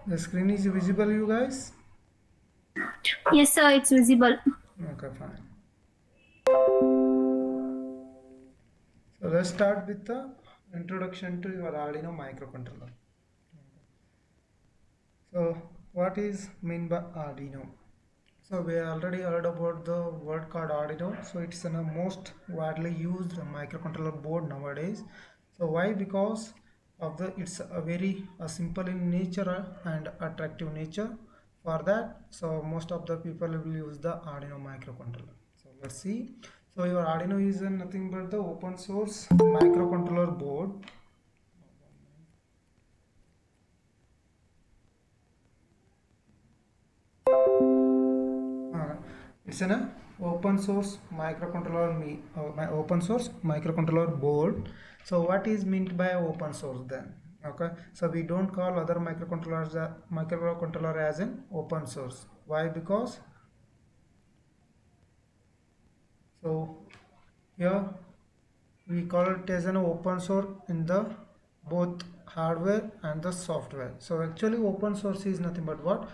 The screen is visible, you guys? Yes, sir, it's visible. Okay, fine. So let's start with the introduction to your Arduino microcontroller. So what is mean by Arduino? So we already heard about the word called Arduino. So it's the most widely used microcontroller board nowadays. So why? Because of the it's a very simple in nature and attractive nature. For that, so most of the people will use the Arduino microcontroller. So let's see. So your Arduino is nothing but the open source microcontroller board. It's an open source microcontroller my open source microcontroller board. So what is meant by open source then? Okay, so we don't call other microcontroller as an open source. Why? Because so here we call it as an open source in the both hardware and the software. So actually open source is nothing but what?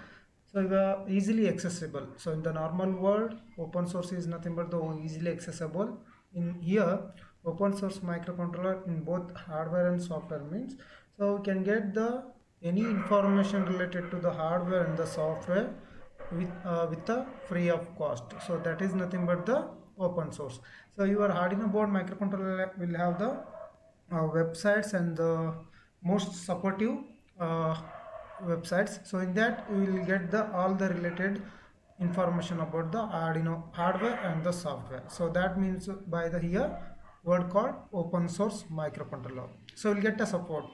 So we are easily accessible. So in the normal world, open source is nothing but the easily accessible. In here, open source microcontroller in both hardware and software means, so we can get the any information related to the hardware and the software with the free of cost. So that is nothing but the open source. So your Arduino board microcontroller will have the websites and the most supportive uh, websites. So in that we will get the all the related information about the Arduino hardware and the software. So that means by the here word called open source microcontroller. So we'll get a support.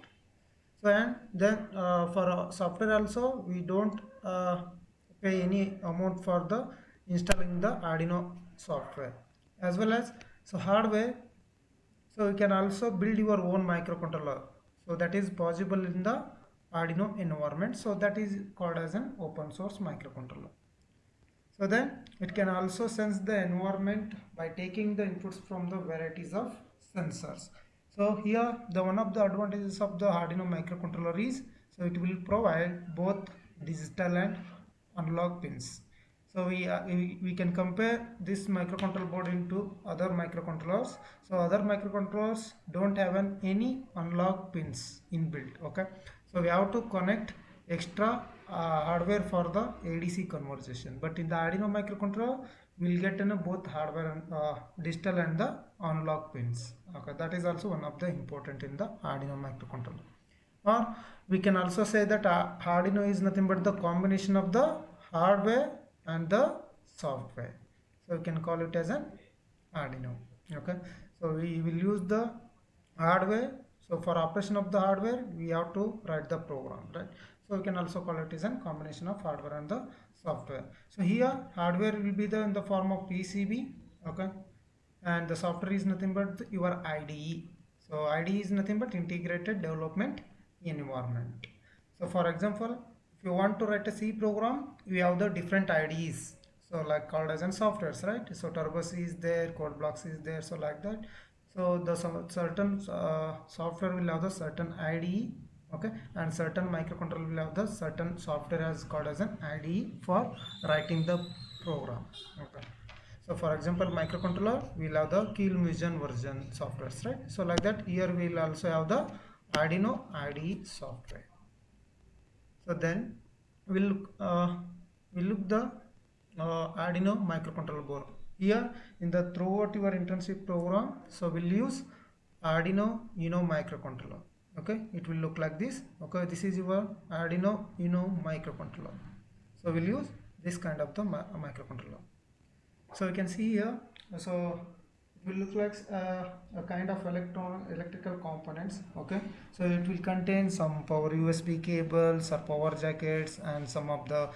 So and then for software also we don't pay any amount for the installing the Arduino software, as well as so hardware. So you can also build your own microcontroller. So that is possible in the Arduino environment. So that is called as an open source microcontroller. So then it can also sense the environment by taking the inputs from the varieties of sensors. So here the one of the advantages of the Arduino microcontroller is so it will provide both digital and analog pins. So we can compare this microcontroller board into other microcontrollers. So other microcontrollers don't have any analog pins inbuilt. Okay, so we have to connect extra hardware for the ADC conversion. But in the Arduino microcontroller, we'll get both hardware and digital and the analog pins. Okay, that is also one of the important in the Arduino microcontroller. Or we can also say that Arduino is nothing but the combination of the hardware and the software. So we can call it as an Arduino. Okay, so we will use the hardware. So for operation of the hardware, we have to write the program, right? So we can also call it as a combination of hardware and the software. So here hardware will be the in the form of PCB, okay, and the software is nothing but your IDE. So IDE is nothing but integrated development environment. So for example, if you want to write a C program, we have the different IDEs. So like called as in softwares, right? So Turbo C is there, CodeBlocks is there, so like that. So the certain software will have the certain IDE, okay, and certain microcontroller will have the certain software as called as an IDE for writing the program, okay. So for example, microcontroller will have the Killvision version softwares, right? So like that, here we will also have the Arduino IDE software. So then we'll look the Arduino microcontroller board. Here in the throughout your internship program, so we'll use Arduino Uno microcontroller. Okay, it will look like this. Okay, this is your Arduino Uno microcontroller. So we'll use this kind of the microcontroller. So you can see here, so it will look like a kind of electrical components, okay. So it will contain some power USB cables or power jackets and some of the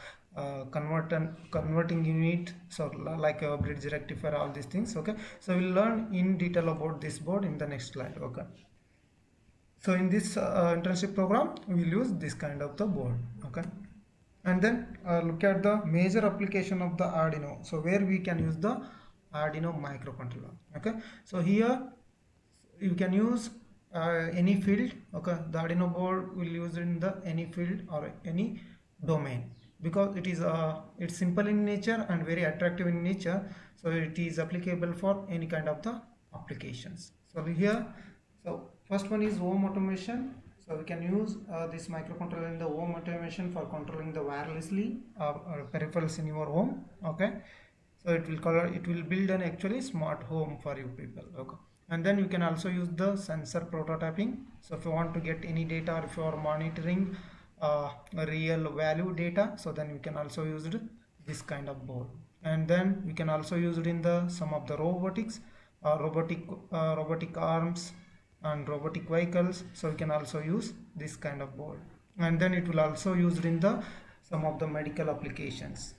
converting unit, so like a bridge rectifier, all these things, okay. So we'll learn in detail about this board in the next slide, okay. So in this internship program we'll use this kind of the board, okay. And then look at the major application of the Arduino, so where we can use the Arduino microcontroller, okay. So here you can use any field, okay. The Arduino board will use in the any field or any domain, because it is it's simple in nature and very attractive in nature, so it is applicable for any kind of the applications. So here, so first one is home automation. So we can use this microcontroller in the home automation for controlling the wirelessly peripherals in your home. Okay, so it will build an actually smart home for you people. Okay, and then you can also use the sensor prototyping. So if you want to get any data, or if you are monitoring real value data, so then you can also use it, this kind of board. And then we can also use it in the some of the robotics, robotic arms and robotic vehicles, so we can also use this kind of board. And then it will also used in the some of the medical applications.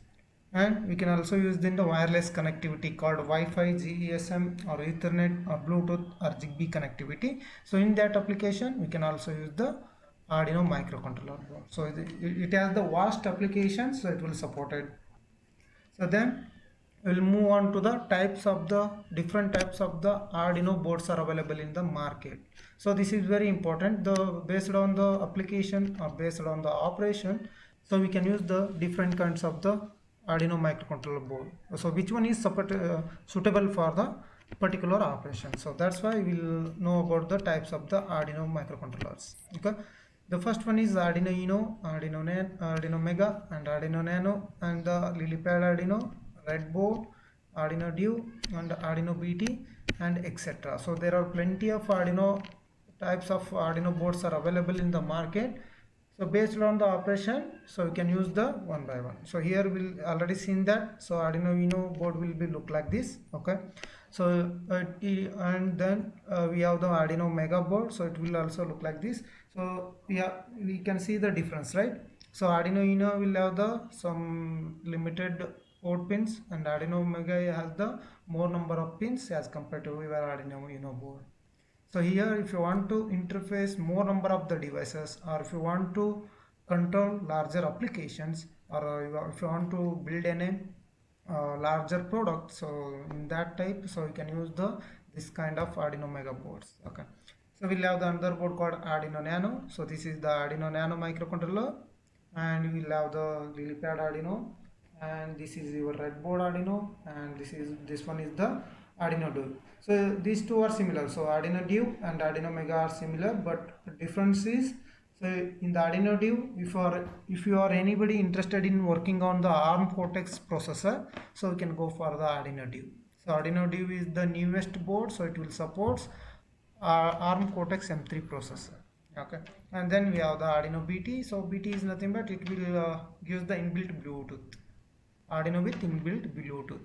And we can also use in the wireless connectivity called Wi-Fi, GSM or Ethernet or Bluetooth or Zigbee connectivity. So in that application we can also use the Arduino microcontroller board. So it has the vast applications, so it will support it. So then we'll move on to the types of the different types of the Arduino boards are available in the market. So this is very important. The based on the application or based on the operation, so we can use the different kinds of the Arduino microcontroller board. So which one is suitable for the particular operation. So that's why we'll know about the types of the Arduino microcontrollers. Okay. The first one is Arduino Uno, Arduino Mega, and Arduino Nano, and the LilyPad Arduino, Redboard, Arduino Duo, and Arduino BT, and etc. So there are plenty of Arduino types of Arduino boards are available in the market. So based on the operation, so we can use the one by one. So here we'll already seen that. So Arduino Uno board will be look like this. Okay. So and then we have the Arduino Mega board. So it will also look like this. So we can see the difference, right? So Arduino Uno will have the some limited port pins, and Arduino Mega has the more number of pins as compared to your Arduino Uno board. So here if you want to interface more number of the devices, or if you want to control larger applications, or if you want to build any larger product, so in that type, so you can use the this kind of Arduino Mega boards. Okay. So we'll have the another board called Arduino Nano. So this is the Arduino Nano microcontroller, and we'll have the LilyPad Arduino, and this is your Redboard Arduino, and this one is the Arduino Duo. So these two are similar. So Arduino Duo and Arduino Mega are similar, but the difference is, so in the Arduino Duo, if you are anybody interested in working on the ARM Cortex processor, so you can go for the Arduino Duo. So Arduino Duo is the newest board, so it will support ARM Cortex M3 processor. Okay, and then we have the Arduino BT. So BT is nothing but it will use the inbuilt Bluetooth. Arduino with inbuilt Bluetooth.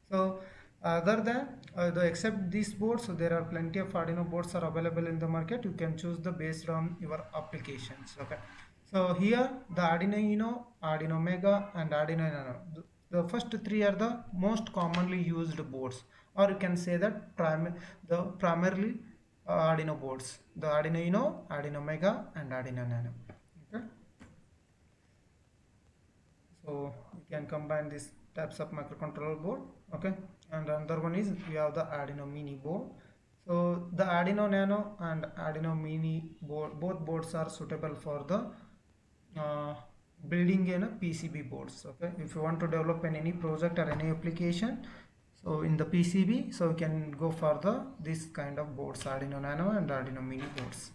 So other than except this board, so there are plenty of Arduino boards are available in the market. You can choose the based on your applications. Okay, so here the Arduino Uno, Arduino Mega, and Arduino Nano. The first three are the most commonly used boards, or you can say that primarily Arduino boards: the Arduino Uno, Arduino Mega, and Arduino Nano. Okay, so we can combine these types of microcontroller board. Okay, and another one is we have the Arduino Mini board. So the Arduino Nano and Arduino Mini board, both boards are suitable for the building in a PCB boards. Okay, if you want to develop in any project or any application, so in the PCB, so you can go for the this kind of boards, Arduino Nano and Arduino Mini boards.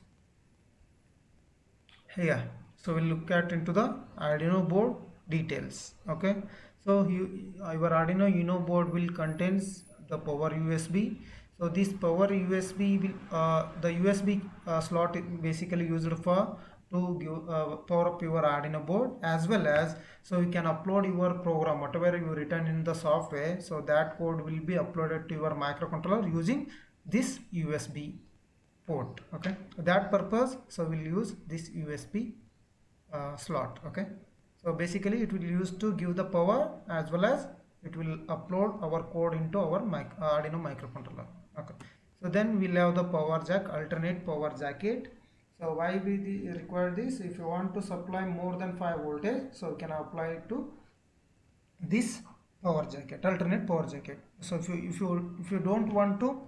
Here, so we'll look at into the Arduino board details. Okay, so your Arduino Uno board will contains the power USB. So this power USB will the USB slot is basically used for to give power up your Arduino board, as well as so you can upload your program whatever you written in the software. So that code will be uploaded to your microcontroller using this USB port. Okay, for that purpose, so we'll use this USB slot. Okay, so basically it will use to give the power, as well as it will upload our code into our Arduino microcontroller. Okay, so then we'll have the power jack, alternate power jacket. So why we require this? If you want to supply more than 5 voltage, so you can apply it to this power jacket, alternate power jacket. So if you don't want to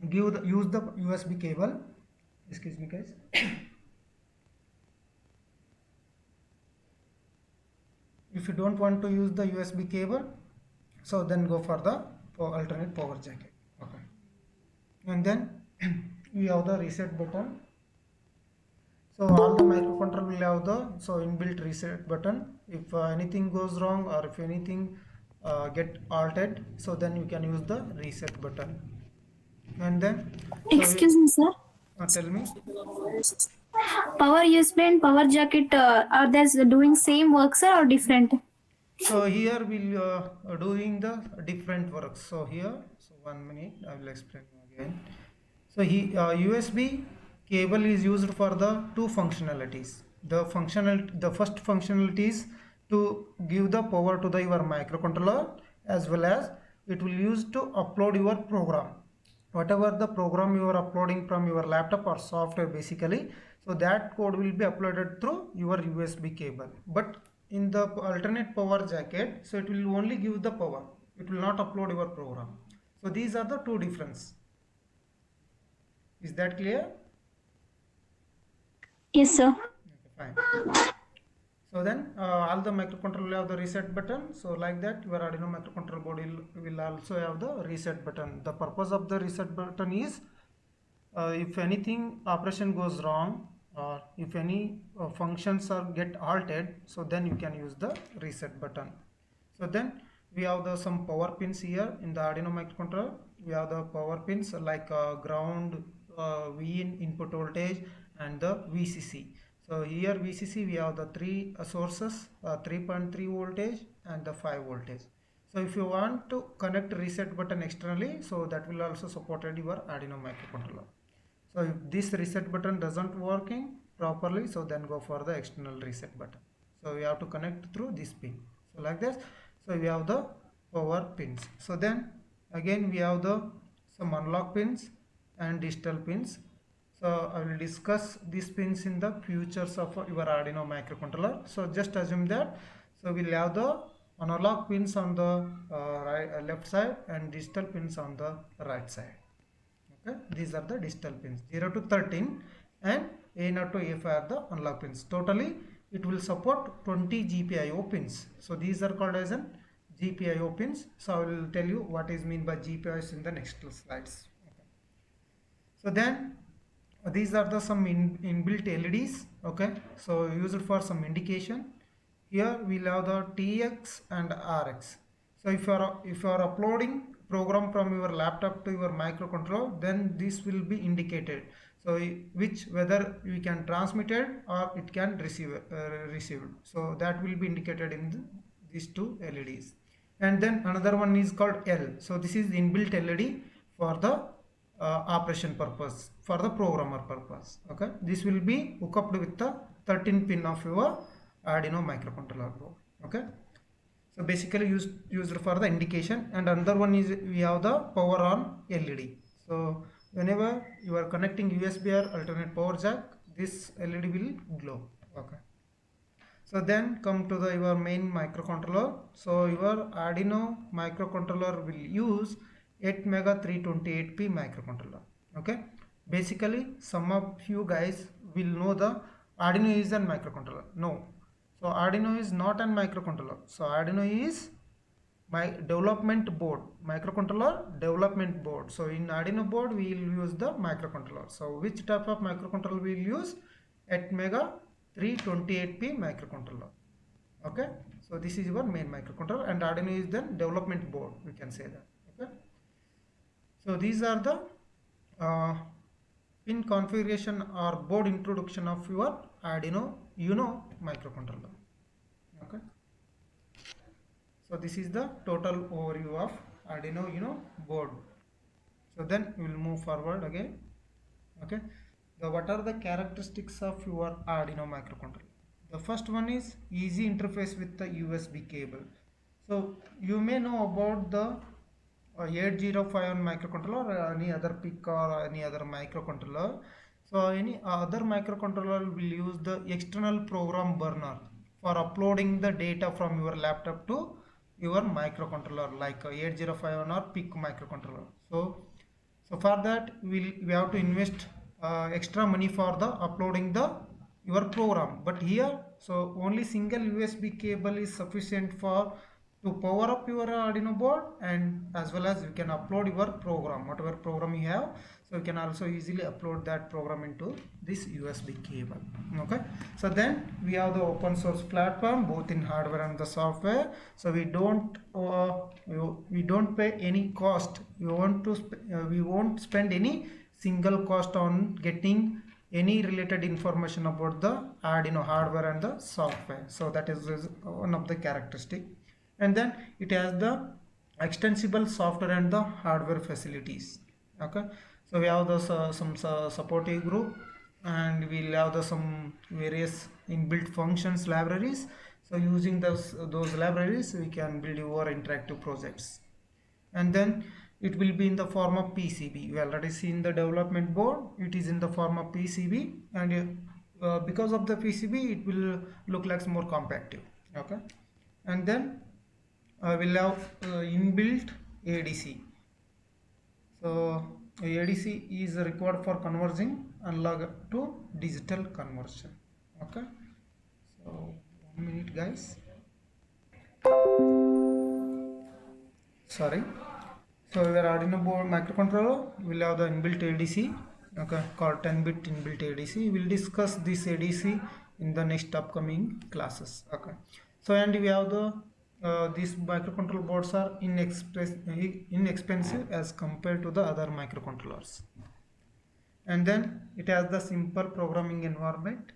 use the USB cable, excuse me guys. if you don't want to use the USB cable, so then go for the alternate power jacket. Okay, and then we have the reset button. So all the microcontroller will have the inbuilt reset button. If anything goes wrong or if anything get altered, so then you can use the reset button. And then Excuse me, sir. tell me. Power USB and power jacket are they doing same work, sir, or different? So here we'll doing the different works. So here, so 1 minute, I will explain again. So USB cable is used for the two functionalities. The first functionality is to give the power to the your microcontroller, as well as it will use to upload your program. Whatever the program you are uploading from your laptop or software basically, so that code will be uploaded through your USB cable. But in the alternate power jacket, so it will only give the power, it will not upload your program. So these are the two difference. Is that clear? Yes, sir. Okay, fine. So then all the microcontroller will have the reset button. So like that your Arduino microcontroller board will also have the reset button. The purpose of the reset button is if anything operation goes wrong, or if any functions are get altered, so then you can use the reset button. So then we have the some power pins here in the Arduino microcontroller. We have the power pins like ground, Vin input voltage, and the VCC. So here VCC we have the three sources, 3.3 voltage and the 5 voltage. So if you want to connect reset button externally, so that will also supported your Arduino microcontroller. So if this reset button doesn't working properly, so then go for the external reset button. So we have to connect through this pin. So like this, so we have the power pins. So then again we have the some analog pins and digital pins. So I will discuss these pins in the futures of your Arduino microcontroller. So just assume that, so we'll have the analog pins on the left side and digital pins on the right side. Okay, these are the digital pins 0 to 13, and A0 to A5 are the analog pins. Totally it will support 20 GPIO pins. So these are called as an GPIO pins. So I will tell you what is mean by GPIOs in the next slides. Okay. So then these are the some inbuilt LEDs. Okay, so used for some indication. Here we'll have the TX and RX. So if you are uploading program from your laptop to your microcontroller, then this will be indicated. So whether we can transmit it or it can receive received. So that will be indicated in these two LEDs. And then another one is called L. So this is inbuilt LED for the operation purpose, for the programmer purpose. Okay, this will be hooked up with the 13 pin of your Arduino microcontroller board. Okay, so basically used for the indication. And another one is we have the power on LED. So whenever you are connecting USB or alternate power jack, this LED will glow. Okay, so then come to the your main microcontroller. So your Arduino microcontroller will use 8 mega 328p microcontroller. Okay, basically some of you guys will know the Arduino is a microcontroller. No, so Arduino is not an microcontroller. So Arduino is my development board, microcontroller development board. So in Arduino board we will use the microcontroller. So which type of microcontroller we will use? 8 mega 328p microcontroller. Okay, so this is your main microcontroller, and Arduino is the development board, we can say that. Okay, so these are the pin configuration or board introduction of your Arduino Uno microcontroller. Okay, so this is the total overview of Arduino Uno board. So then we will move forward again. Okay, what are the characteristics of your Arduino microcontroller? The first one is easy interface with the USB cable. So you may know about the 8051 microcontroller or any other PIC or any other microcontroller. So any other microcontroller will use the external program burner for uploading the data from your laptop to your microcontroller, like 8051 or PIC microcontroller. So for that we have to invest extra money for the uploading the your program. But here So only single USB cable is sufficient for to power up your Arduino board, and as well as you can upload your program, whatever program you have. So you can also easily upload that program into this USB cable. Okay, so then we have the open source platform both in hardware and the software. So we don't pay any cost. We won't spend any single cost on getting any related information about the Arduino hardware and the software. So that is one of the characteristic. And then it has the extensible software and the hardware facilities. Okay, so we have some supportive group, and we'll have some various inbuilt functions libraries. So using those libraries we can build your interactive projects. And then it will be in the form of PCB. We already seen the development board, it is in the form of PCB, and because of the PCB it will look like more compactive. Okay, and then we'll have inbuilt ADC. So ADC is required for converting analog to digital conversion. Okay, so 1 minute guys, sorry. So your Arduino board microcontroller will have the inbuilt ADC, okay, called 10-bit inbuilt ADC. We will discuss this ADC in the next upcoming classes. Okay, so and we have the these microcontroller boards are inexpensive as compared to the other microcontrollers. And then it has the simple programming environment.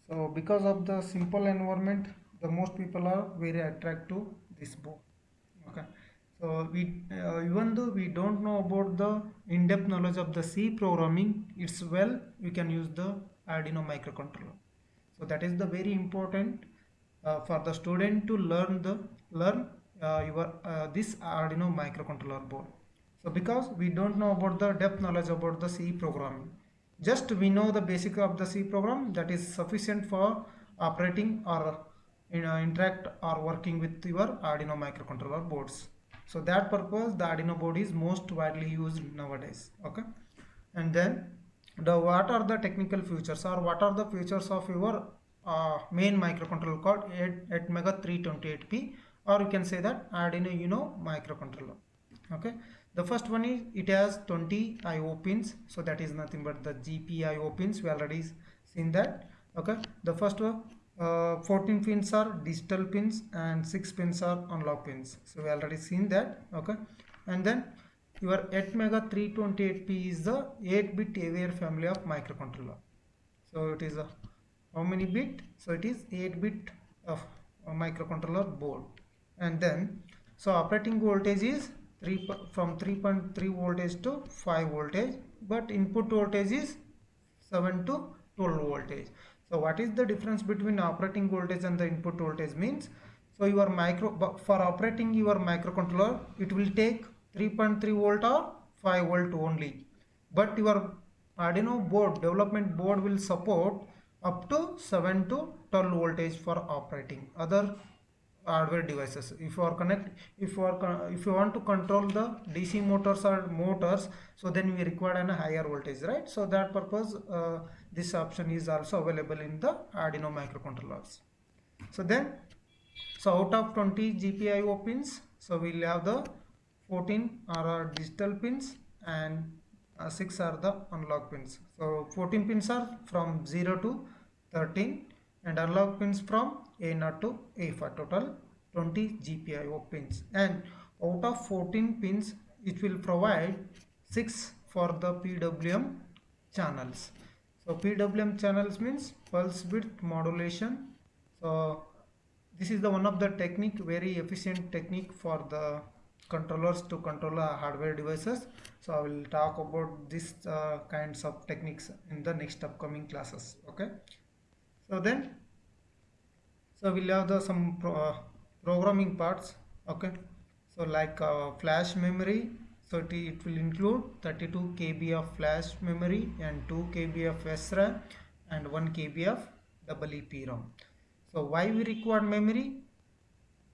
So because of the simple environment, the most people are very attracted to this board. Okay, so we even though we don't know about the in-depth knowledge of the C programming, it's well we can use the Arduino microcontroller. So that is the very important for the student to learn your this Arduino microcontroller board. So because we don't know about the depth knowledge about the C programming, just we know the basic of the C program, that is sufficient for operating or interact or working with your Arduino microcontroller boards. So that purpose the Arduino board is most widely used nowadays. Okay, and then what are the technical features, or what are the features of your main microcontroller called ATmega 328P, or you can say that Arduino Uno microcontroller. Okay, the first one is it has 20 IO pins, so that is nothing but the GPIO pins. We already seen that. Okay, the first one 14 pins are digital pins and 6 pins are analog pins, so we already seen that. Okay, and then your ATmega 328P is the 8-bit AVR family of microcontroller. So it is a how many bit? So it is 8-bit of a microcontroller board. And then so operating voltage is from 3.3 voltage to 5 voltage, but input voltage is 7 to 12 voltage. So what is the difference between operating voltage and the input voltage means? So your for operating your microcontroller, it will take 3.3 volt or 5 volt only, but your Arduino board development board will support up to 7 to 12 voltage for operating other hardware devices. If you want to control the DC motors or motors, so then we require a higher voltage, right? So that purpose this option is also available in the Arduino microcontrollers. So then out of 20 GPIO pins, so we'll have the 14 are digital pins and 6 are the analog pins. So 14 pins are from 0 to 13 and analog pins from A0 to A5, total 20 GPIO pins. And out of 14 pins, it will provide 6 for the PWM channels. So PWM channels means pulse width modulation. So this is the one of the technique, very efficient technique for the controllers to control hardware devices. So I will talk about this kinds of techniques in the next upcoming classes. Okay, so then we'll have some programming parts. Okay, so like flash memory, so it will include 32 KB of flash memory and 2 KB of SRAM and 1 KB of EEPROM. So why we require memory?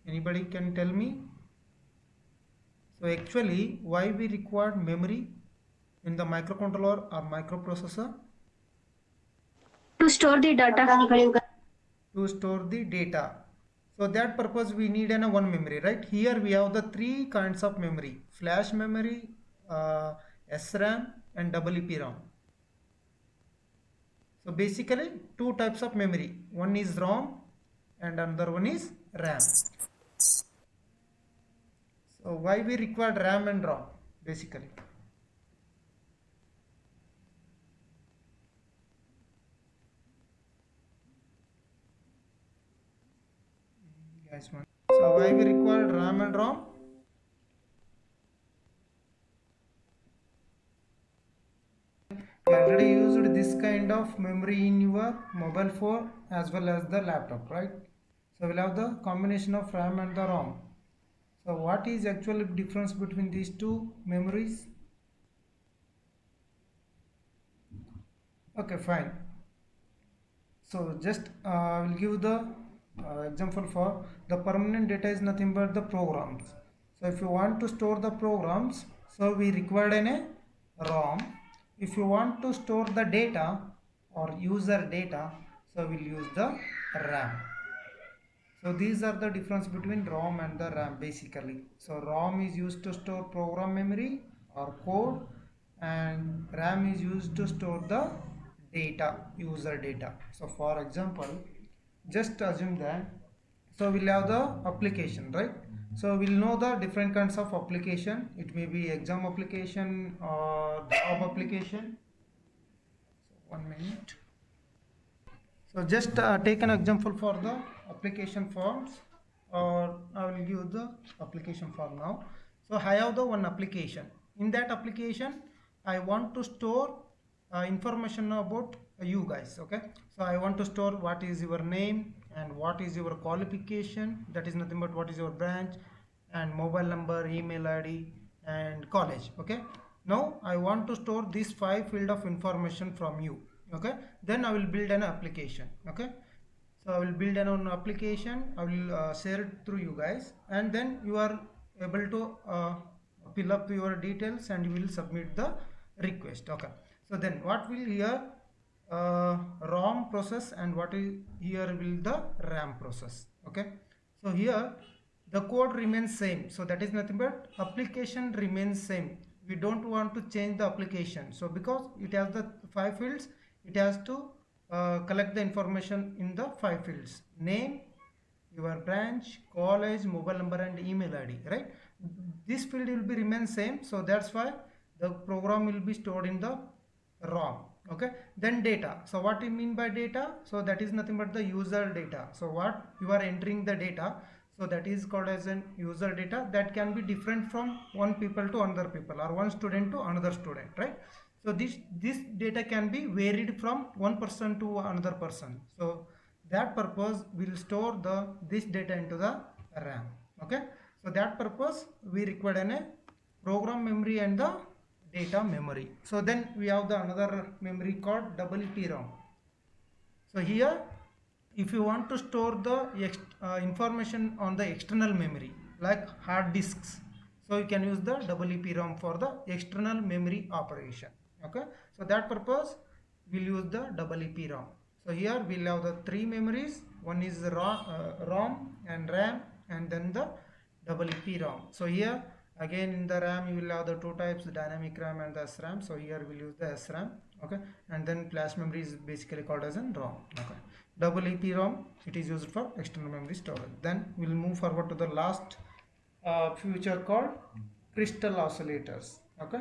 Anybody can tell me? So actually, why we require memory in the microcontroller or microprocessor? To store the data. to store the data. So that purpose we need one memory, right? Here we have the three kinds of memory: flash memory, SRAM, and EEPROM. So basically two types of memory. One is ROM and another one is RAM. So why we require RAM and ROM basically? Guys, so why we require RAM and ROM? You already used this kind of memory in your mobile phone as well as the laptop, right? So we'll have the combination of RAM and the ROM. So what is actually difference between these two memories? Okay, fine. So just I will give the example for the permanent data is nothing but the programs. So if you want to store the programs, so we require a ROM. If you want to store the data or user data, so we'll use the RAM. So these are the difference between ROM and the RAM basically. So ROM is used to store program memory or code, and RAM is used to store the data, user data. So for example, just assume that, so we'll have the application, right? So we'll know the different kinds of application. It may be exam application or job application. So 1 minute. So just take an example for the application forms, or I will give the application form now. So I have the one application. In that application, I want to store information about you guys. Okay. So I want to store what is your name and what is your qualification. That is nothing but what is your branch and mobile number, email ID, and college. Okay. Now I want to store these 5 field of information from you. Okay, then I will build an application. Okay, so I will build an application. I will share it through you guys, and then you are able to fill up your details and you will submit the request. Okay, so then what will here ROM process and what is here will the RAM process. Okay, so here the code remains same, so that is nothing but application remains same. We don't want to change the application, so because it has the 5 fields, it has to collect the information in the 5 fields: name, your branch, college, mobile number, and email ID, right? This field will be remain same, so that's why the program will be stored in the ROM. Okay, then data. So what do you mean by data? So that is nothing but the user data. So what you are entering the data, so that is called as an user data. That can be different from one people to another people or one student to another student, right? So this data can be varied from one person to another person. So that purpose will store this data into the RAM. Okay, so that purpose we require a program memory and the data memory. So then we have the another memory called EEPROM. So here, if you want to store the information on the external memory like hard disks, so you can use the EEPROM for the external memory operation. Okay, so that purpose we'll use the EEPROM. So here we'll have the 3 memories. One is ROM and RAM, and then the EEPROM. So here again in the RAM you will have the 2 types, dynamic RAM and the SRAM. So here we'll use the SRAM. Okay, and then flash memory is basically called as an ROM. Okay, EEPROM, it is used for external memory storage. Then we'll move forward to the last feature called crystal oscillators. Okay,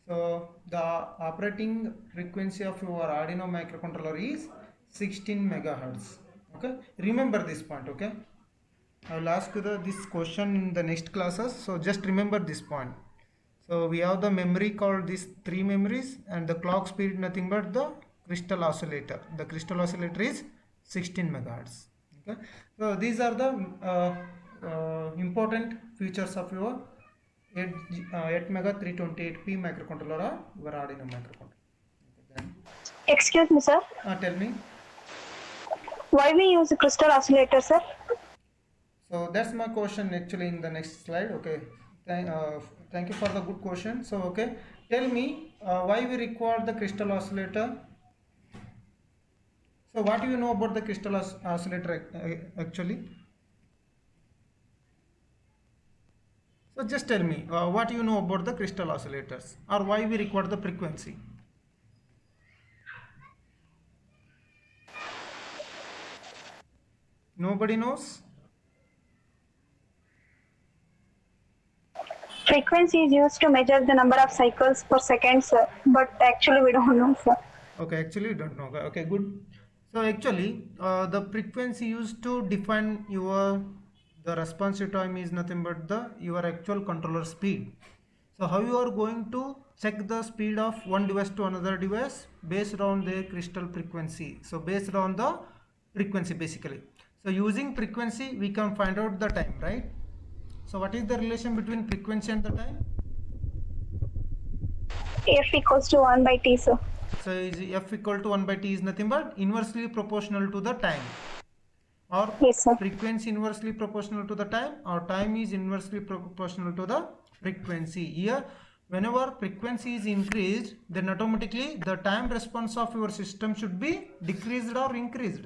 so the operating frequency of your Arduino microcontroller is 16 megahertz. Okay, remember this point. Okay, I will ask you this question in the next classes, so just remember this point. So we have the memory called these 3 memories, and the clock speed nothing but the crystal oscillator. The crystal oscillator is 16 megahertz. Okay, so these are the important features of your 8 mega 328p microcontroller or your Arduino microcontroller. Okay, then, Excuse me, sir. tell me. Why we use crystal oscillator, sir? So that's my question actually in the next slide. Okay, thank you for the good question. So okay, tell me why we require the crystal oscillator. So what do you know about the crystal oscillator actually? So just tell me, what you know about the crystal oscillators, or why we record the frequency? Nobody knows? Frequency is used to measure the number of cycles per second, sir. But actually, we don't know, sir. Okay, actually you don't know. Okay, good. So actually, the frequency used to define your the responsive time is nothing but the your actual controller speed. So how you are going to check the speed of one device to another device based on their crystal frequency. So based on the frequency basically. So using frequency we can find out the time, right? So what is the relation between frequency and the time? F equals to 1 by T, sir. So is F equal to 1 by T is nothing but inversely proportional to the time, or Yes, sir. frequency inversely proportional to the time, or time is inversely proportional to the frequency. Here whenever frequency is increased, then automatically the time response of your system should be decreased or increased.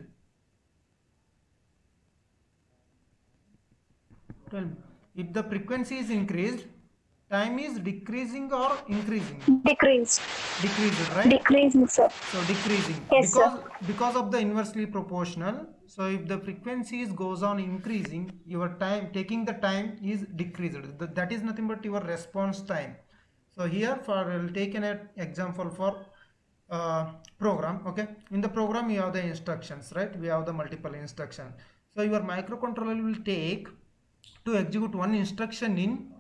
Tell me, if the frequency is increased, time is decreasing or increasing? Decreased. Decreased, right? Decreasing, sir. So decreasing, Yes, because of the inversely proportional. So if the frequencies goes on increasing, your time taking the time is decreased. That is nothing but your response time. So here for I'll take an example for program. Okay, in the program you have the instructions, right? We have the multiple instruction. So your microcontroller will take to execute one instruction in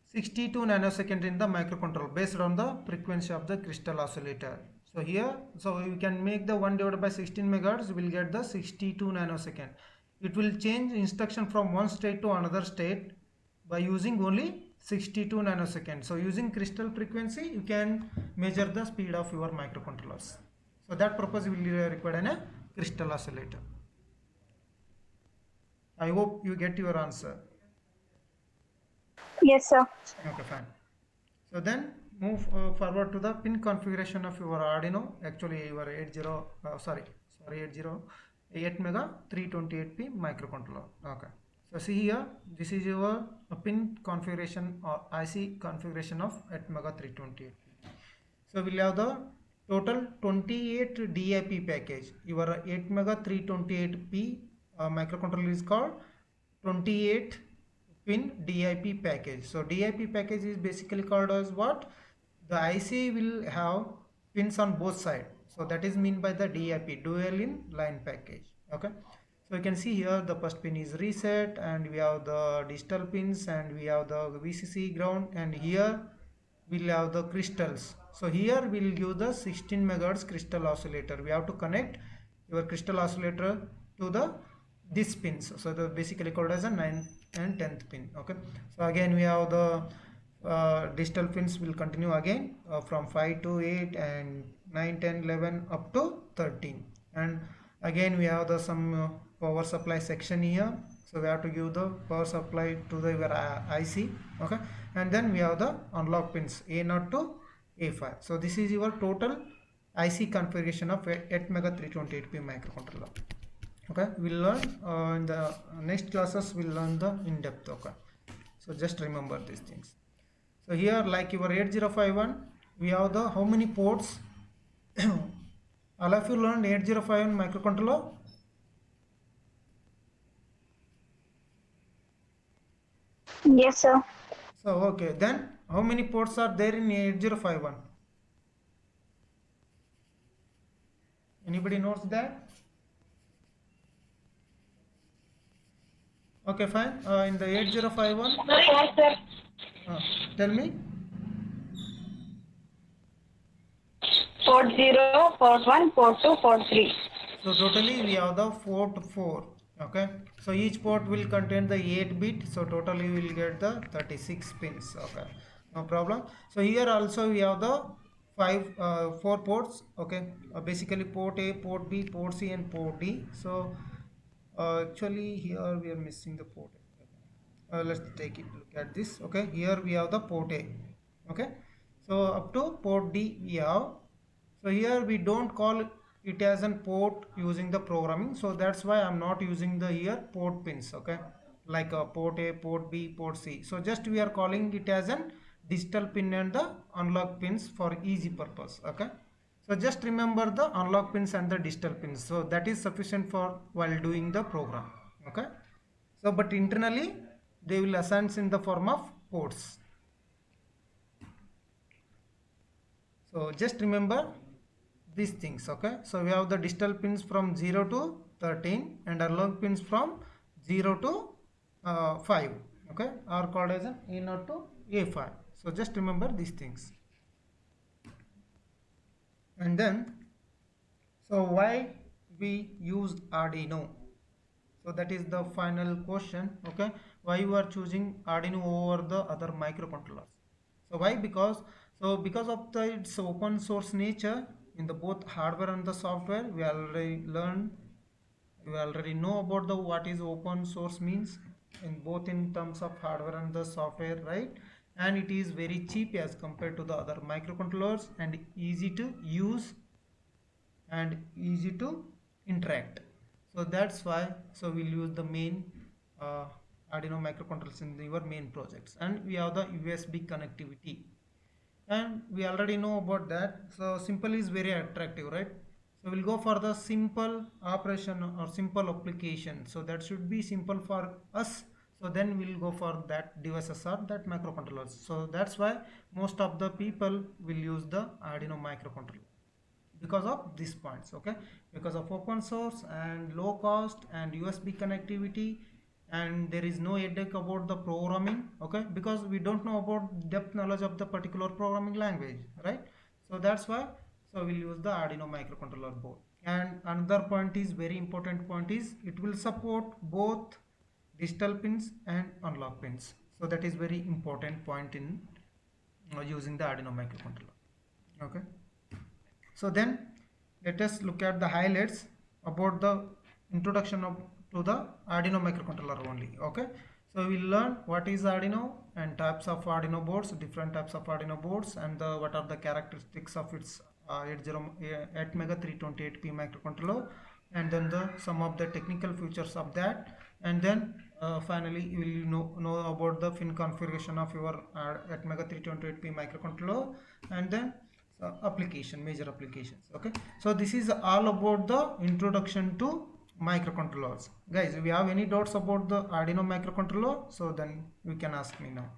62 nanosecond in the microcontroller based on the frequency of the crystal oscillator. So here, so you can make the 1 divided by 16 megahertz, you will get the 62 nanosecond. It will change instruction from one state to another state by using only 62 nanoseconds. So using crystal frequency, you can measure the speed of your microcontrollers. So that purpose will require a crystal oscillator. I hope you get your answer. Yes, sir. Okay, fine. So then move forward to the pin configuration of your Arduino. Actually, your 8 mega 328p microcontroller. Okay. So see here, this is your pin configuration or IC configuration of 8 mega 328p. So we'll have the total 28 DIP package. Your 8 mega 328p microcontroller is called 28 pin DIP package. So DIP package is basically called as what? The IC will have pins on both sides. So that is mean by the DIP, dual in line package. Okay. So you can see here the first pin is reset, and we have the digital pins, and we have the VCC ground, and here we'll have the crystals. So here we'll give the 16 megahertz crystal oscillator. We have to connect your crystal oscillator to the these pins. So the basically called as a 9th and 10th pin. Okay. So again we have the digital pins will continue again from 5 to 8 and 9, 10, 11 up to 13. And again we have the some power supply section here. So we have to give the power supply to the your IC. Okay. And then we have the unlock pins A0 to A5. So this is your total IC configuration of 8 mega 328p microcontroller. Okay, we'll learn in the next classes we'll learn the in-depth. Okay, so just remember these things. So here like your 8051 we have the how many ports? All of you learned 8051 microcontroller? Yes, sir. So okay, then how many ports are there in 8051? Anybody knows that? Okay, fine. In the 8051, Yes, sir. tell me. Port 0, port 1, port 2, port 3. So totally we have the port 4. Okay. So each port will contain the 8 bit. So totally we will get the 36 pins. Okay. No problem. So here also we have the 4 ports. Okay. Basically port A, port B, port C, and port D. So actually here we are missing the port. Let's take it look at this. Okay, here we have the port A. Okay, so up to port D we have. So here we don't call it has a port using the programming, so that's why I'm not using the here port pins, okay, like port A, port B, port C. So just we are calling it as an digital pin and the unlock pins for easy purpose, okay. So just remember the unlock pins and the digital pins, so that is sufficient for while doing the program, okay. So but internally they will assign in the form of ports. So just remember these things, okay. So we have the digital pins from 0 to 13 and analog pins from 0 to 5, okay, are called as an A0 to A5. So just remember these things. And then, so why we use Arduino? So that is the final question, okay. Why you are choosing Arduino over the other microcontrollers? So why? Because of the its open source nature in the both hardware and the software. We already know about the what is open source means in both in terms of hardware and the software, right? And it is very cheap as compared to the other microcontrollers and easy to use and easy to interact. So that's why, so we'll use the main Arduino microcontrollers in your main projects. And we have the USB connectivity, and we already know about that. So simple is very attractive, right? So we'll go for the simple operation or simple application, so that should be simple for us. So then we'll go for that devices or that microcontrollers. So that's why most of the people will use the Arduino microcontroller, because of these points, okay, because of open source and low cost and USB connectivity, and there is no headache about the programming, okay, because we don't know about depth knowledge of the particular programming language, right? So that's why, so we'll use the Arduino microcontroller board. And another point is very important point is it will support both digital pins and unlock pins. So that is very important point in using the Arduino microcontroller, okay. So then let us look at the highlights about the introduction to the Arduino microcontroller only, okay. So we will learn what is Arduino and types of Arduino boards, different types of Arduino boards, and what are the characteristics of its 8 mega 328p microcontroller, and then some of the technical features of that, and then finally you will know about the fin configuration of your 8 mega 328p microcontroller, and then major applications, okay. So this is all about the introduction to microcontrollers. Guys, if you have any doubts about the Arduino microcontroller, so then you can ask me now.